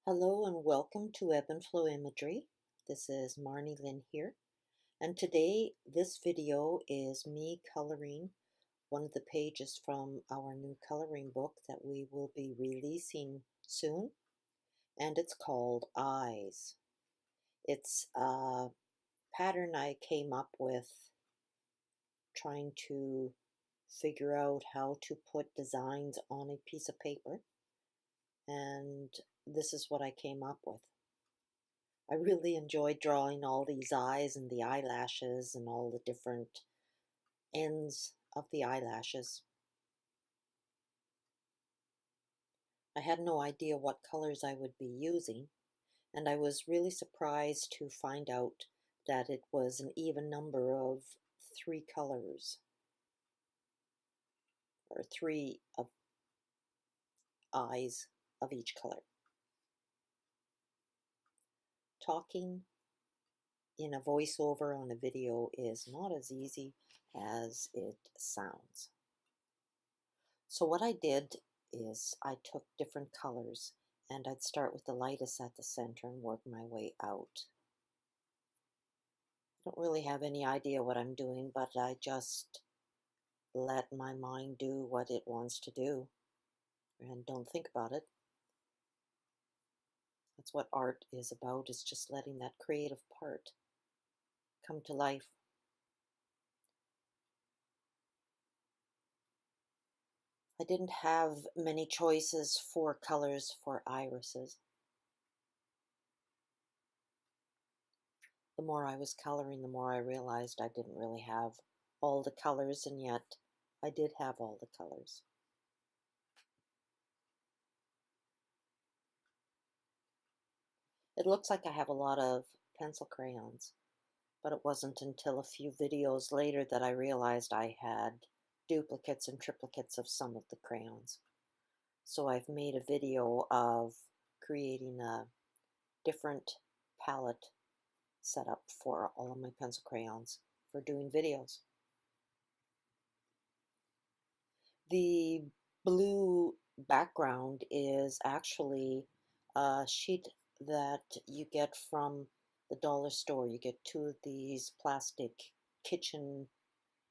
Hello and welcome to Ebb and Flow Imagery. This is Marnilynn here, and today this video is me coloring one of the pages from our new coloring book that we will be releasing soon, and it's called Eyes. It's a pattern I came up with trying to figure out how to put designs on a piece of paper, and this is what I came up with. I really enjoyed drawing all these eyes and the eyelashes and all the different ends of the eyelashes. I had no idea what colors I would be using, and I was really surprised to find out that it was an even number of 3 colors, or 3 of eyes of each color. Talking in a voiceover on a video is not as easy as it sounds. So what I did is I took different colors and I'd start with the lightest at the center and work my way out. I don't really have any idea what I'm doing, but I just let my mind do what it wants to do and don't think about it. That's what art is about, is just letting that creative part come to life. I didn't have many choices for colors for irises. The more I was coloring, the more I realized I didn't really have all the colors, and yet I did have all the colors. It looks like I have a lot of pencil crayons, but it wasn't until a few videos later that I realized I had duplicates and triplicates of some of the crayons. So I've made a video of creating a different palette setup for all of my pencil crayons for doing videos. The blue background is actually a sheet that you get from the dollar store. You get 2 of these plastic kitchen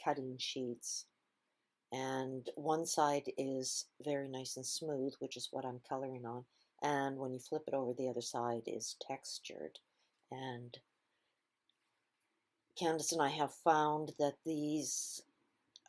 cutting sheets, and one side is very nice and smooth, which is what I'm coloring on, and when you flip it over, the other side is textured. And Candace and I have found that these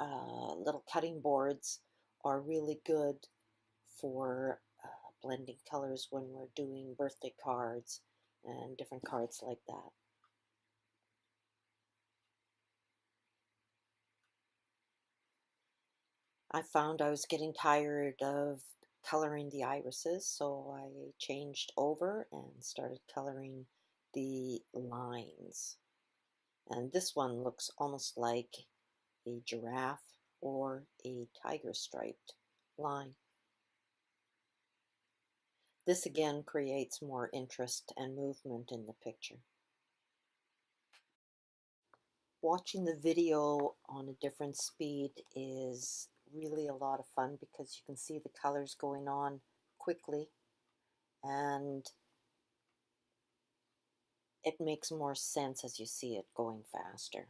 little cutting boards are really good for blending colors when we're doing birthday cards and different cards like that. I found I was getting tired of coloring the irises, so I changed over and started coloring the lines. And this one looks almost like a giraffe or a tiger striped line. This again creates more interest and movement in the picture. Watching the video on a different speed is really a lot of fun because you can see the colors going on quickly, and it makes more sense as you see it going faster.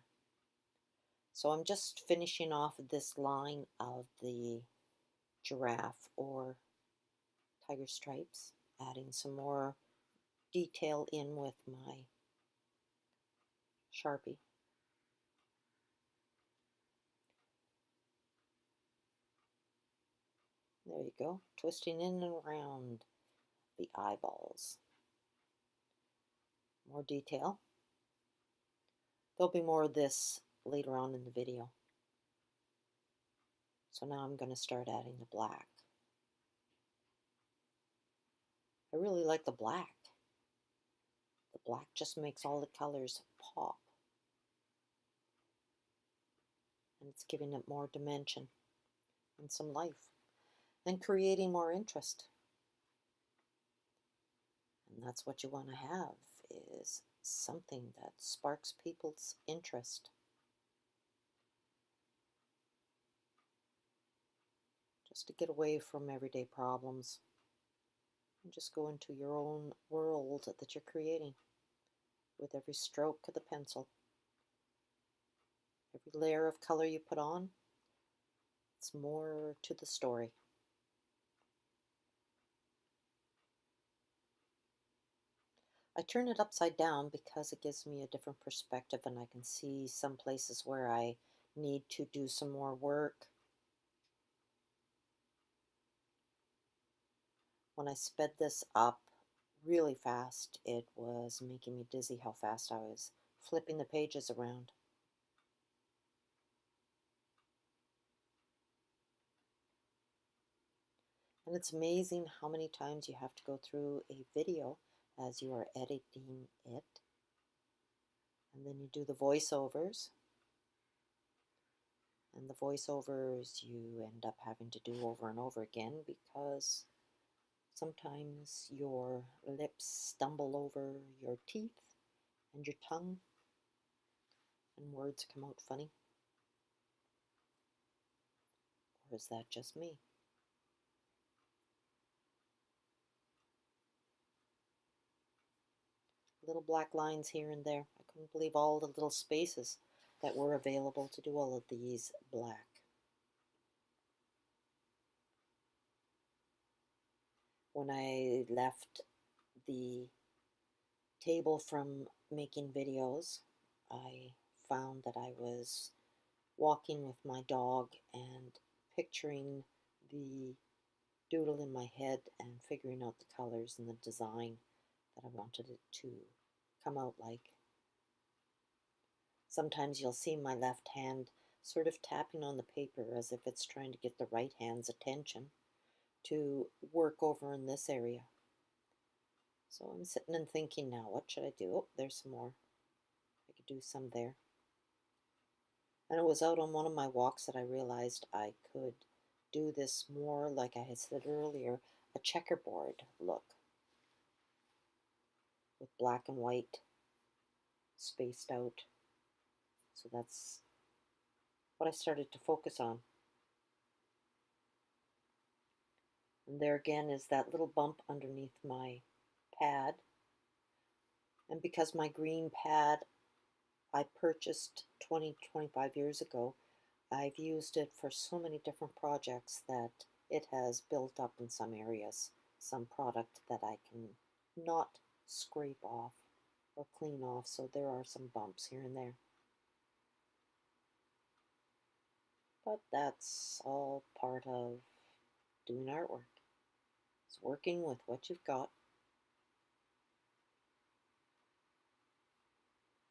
So I'm just finishing off this line of the giraffe or tiger stripes, adding some more detail in with my Sharpie. There you go, twisting in and around the eyeballs. More detail. There'll be more of this later on in the video. So now I'm going to start adding the black. I really like the black. The black just makes all the colors pop. And it's giving it more dimension and some life and creating more interest. And that's what you want to have, is something that sparks people's interest. Just to get away from everyday problems. And just go into your own world that you're creating with every stroke of the pencil. Every layer of color you put on, it's more to the story. I turn it upside down because it gives me a different perspective and I can see some places where I need to do some more work. When I sped this up really fast, it was making me dizzy how fast I was flipping the pages around. And it's amazing how many times you have to go through a video as you are editing it. And then you do the voiceovers. And the voiceovers you end up having to do over and over again because sometimes your lips stumble over your teeth and your tongue and words come out funny. Or is that just me? Little black lines here and there. I couldn't believe all the little spaces that were available to do all of these black. When I left the table from making videos, I found that I was walking with my dog and picturing the doodle in my head and figuring out the colors and the design that I wanted it to come out like. Sometimes you'll see my left hand sort of tapping on the paper as if it's trying to get the right hand's attention to work over in this area. So I'm sitting and thinking now, what should I do? Oh, there's some more. I could do some there. And it was out on one of my walks that I realized I could do this more, like I had said earlier, a checkerboard look with black and white spaced out. So that's what I started to focus on. And there again is that little bump underneath my pad. And because my green pad I purchased 25 years ago, I've used it for so many different projects that it has built up in some areas, some product that I can not scrape off or clean off, so there are some bumps here and there. But that's all part of doing artwork. It's working with what you've got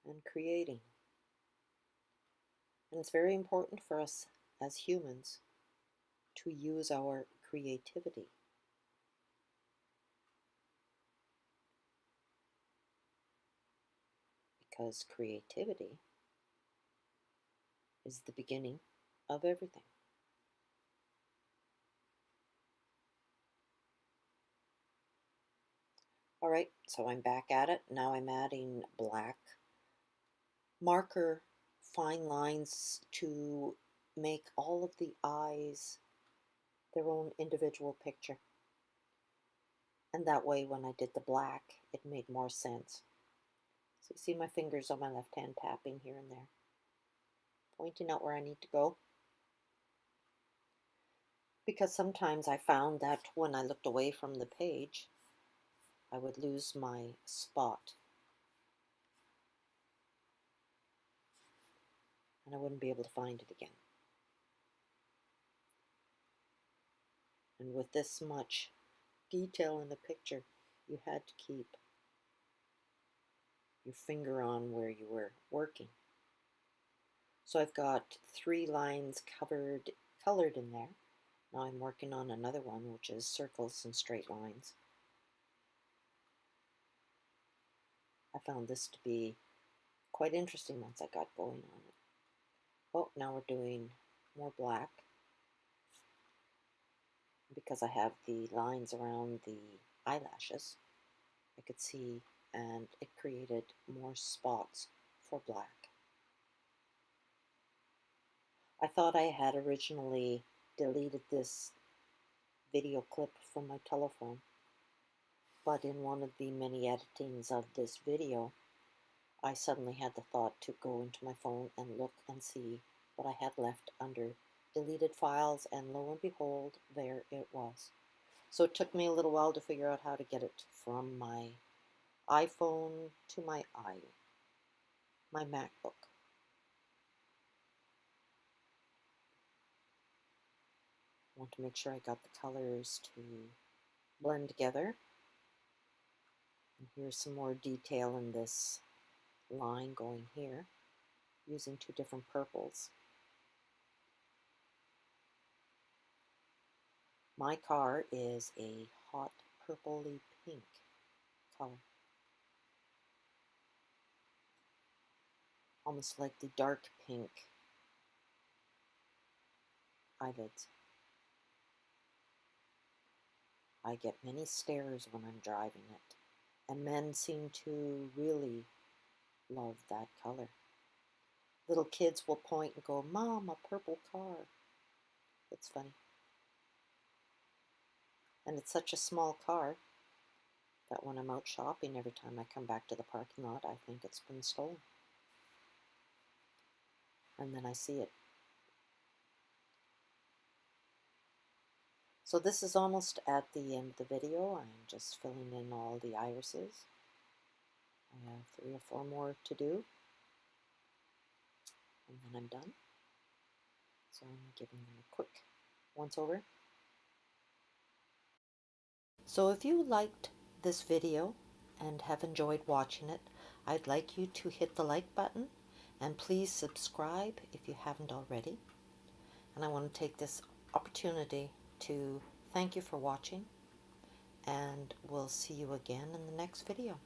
and creating. And it's very important for us as humans to use our creativity. Because creativity is the beginning of everything. All right, so I'm back at it. Now I'm adding black marker fine lines to make all of the eyes their own individual picture. And that way when I did the black, it made more sense. So you see my fingers on my left hand tapping here and there, pointing out where I need to go. Because sometimes I found that when I looked away from the page, I would lose my spot. And I wouldn't be able to find it again. And with this much detail in the picture, you had to keep your finger on where you were working. So I've got 3 lines colored in there. Now I'm working on another one, which is circles and straight lines. I found this to be quite interesting once I got going on it. Oh, now we're doing more black. Because I have the lines around the eyelashes, I could see, and it created more spots for black. I thought I had originally deleted this video clip from my telephone, But in one of the many editings of this video, I suddenly had the thought to go into my phone and look and see what I had left under deleted files, and lo and behold, there it was. So it took me a little while to figure out how to get it from my iPhone to my MacBook. I want to make sure I got the colors to blend together. And here's some more detail in this line going here, using two different purples. My car is a hot purpley pink color, almost like the dark pink eyelids. I get many stares when I'm driving it, and men seem to really love that color. Little kids will point and go, "Mom, a purple car." It's funny. And it's such a small car that when I'm out shopping, every time I come back to the parking lot, I think it's been stolen. And then I see it. So this is almost at the end of the video. I'm just filling in all the irises. I have 3 or 4 more to do, and then I'm done. So I'm giving them a quick once over. So if you liked this video and have enjoyed watching it, I'd like you to hit the like button, and please subscribe if you haven't already. And I want to take this opportunity to thank you for watching, and we'll see you again in the next video.